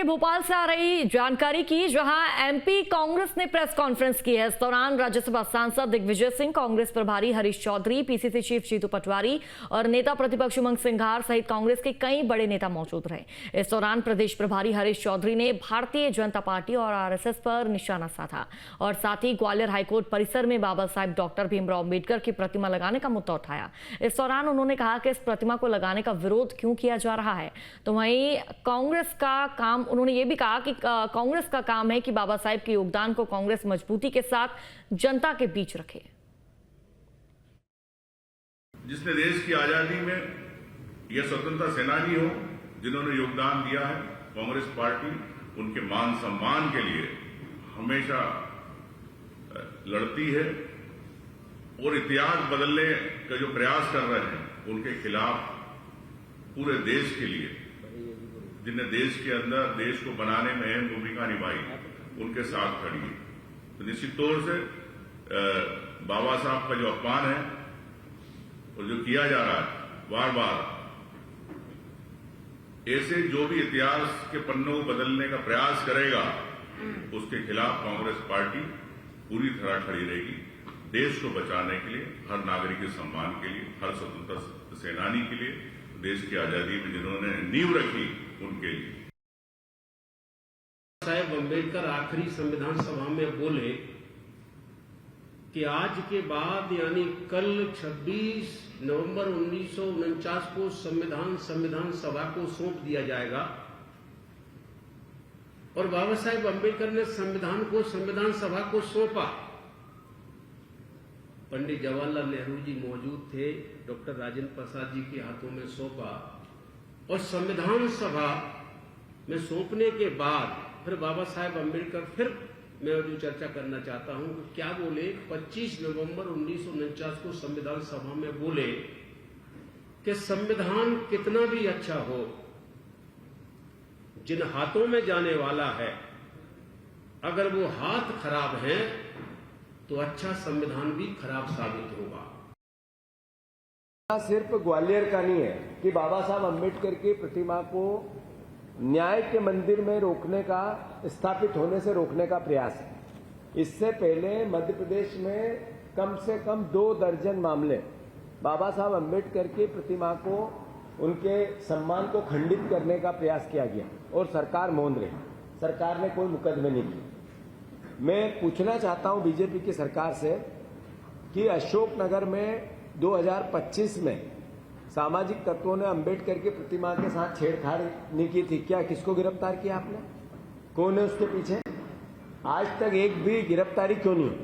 के भोपाल से आ रही जानकारी की, जहां एमपी कांग्रेस ने प्रेस कॉन्फ्रेंस की है। इस दौरान राज्यसभा सांसद दिग्विजय सिंह, कांग्रेस प्रभारी हरीश चौधरी, पीसीसी चीफ जीतू पटवारी और नेता प्रतिपक्ष उमंग सिंघार सहित कांग्रेस के कई बड़े नेता मौजूद रहे। इस दौरान प्रदेश प्रभारी हरीश चौधरी ने भारतीय जनता पार्टी और आरएसएस पर निशाना साधा और साथ ही ग्वालियर हाईकोर्ट परिसर में बाबा साहेब डॉक्टर भीमराव अम्बेडकर की प्रतिमा लगाने का मुद्दा उठाया। इस दौरान उन्होंने कहा कि इस प्रतिमा को लगाने का विरोध क्यों किया जा रहा है। तो वहीं कांग्रेस का काम, उन्होंने ये भी कहा कि कांग्रेस का काम है कि बाबा साहेब के योगदान को कांग्रेस मजबूती के साथ जनता के बीच रखे। जिसने देश की आजादी में यह स्वतंत्रता सेनानी हो, जिन्होंने योगदान दिया है, कांग्रेस पार्टी उनके मान सम्मान के लिए हमेशा लड़ती है और इतिहास बदलने का जो प्रयास कर रहे हैं उनके खिलाफ पूरे देश के लिए, जिन्हें देश के अंदर देश को बनाने में अहम भूमिका निभाई, उनके साथ खड़ी है। तो निश्चित तौर से बाबा साहब का जो अपमान है और जो किया जा रहा है बार बार, ऐसे जो भी इतिहास के पन्नों को बदलने का प्रयास करेगा उसके खिलाफ कांग्रेस पार्टी पूरी तरह खड़ी रहेगी। देश को बचाने के लिए, हर नागरिक के सम्मान के लिए, हर स्वतंत्रता सेनानी के लिए, देश की आजादी में जिन्होंने नींव रखी उनके लिए। साहेब अम्बेडकर आखिरी संविधान सभा में बोले कि आज के बाद यानी कल 26 नवंबर 1949 को संविधान सभा को सौंप दिया जाएगा। और बाबा साहेब अम्बेडकर ने संविधान सभा को सौंपा। पंडित जवाहरलाल नेहरू जी मौजूद थे, डॉक्टर राजेंद्र प्रसाद जी के हाथों में सौंपा और संविधान सभा में सौंपने के बाद फिर बाबा साहेब अम्बेडकर, फिर मैं जो चर्चा करना चाहता हूं कि क्या बोले, 25 नवंबर 1949 को संविधान सभा में बोले कि संविधान कितना भी अच्छा हो, जिन हाथों में जाने वाला है, अगर वो हाथ खराब हैं तो अच्छा संविधान भी खराब साबित होगा। सिर्फ ग्वालियर का नहीं है कि बाबा साहब अम्बेडकर की प्रतिमा को न्याय के मंदिर में रोकने का, स्थापित होने से रोकने का प्रयास है। इससे पहले मध्य प्रदेश में कम से कम 2 दर्जन मामले बाबा साहब अम्बेडकर की प्रतिमा को, उनके सम्मान को खंडित करने का प्रयास किया गया और सरकार मौन रही। सरकार ने कोई मुकदमे नहीं किए। मैं पूछना चाहता हूं बीजेपी की सरकार से कि अशोकनगर में 2025 में सामाजिक तत्वों ने अंबेडकर की प्रतिमा के साथ छेड़छाड़ नहीं की थी क्या? किसको गिरफ्तार किया आपने? कौन है उसके पीछे? आज तक एक भी गिरफ्तारी क्यों नहीं हुई?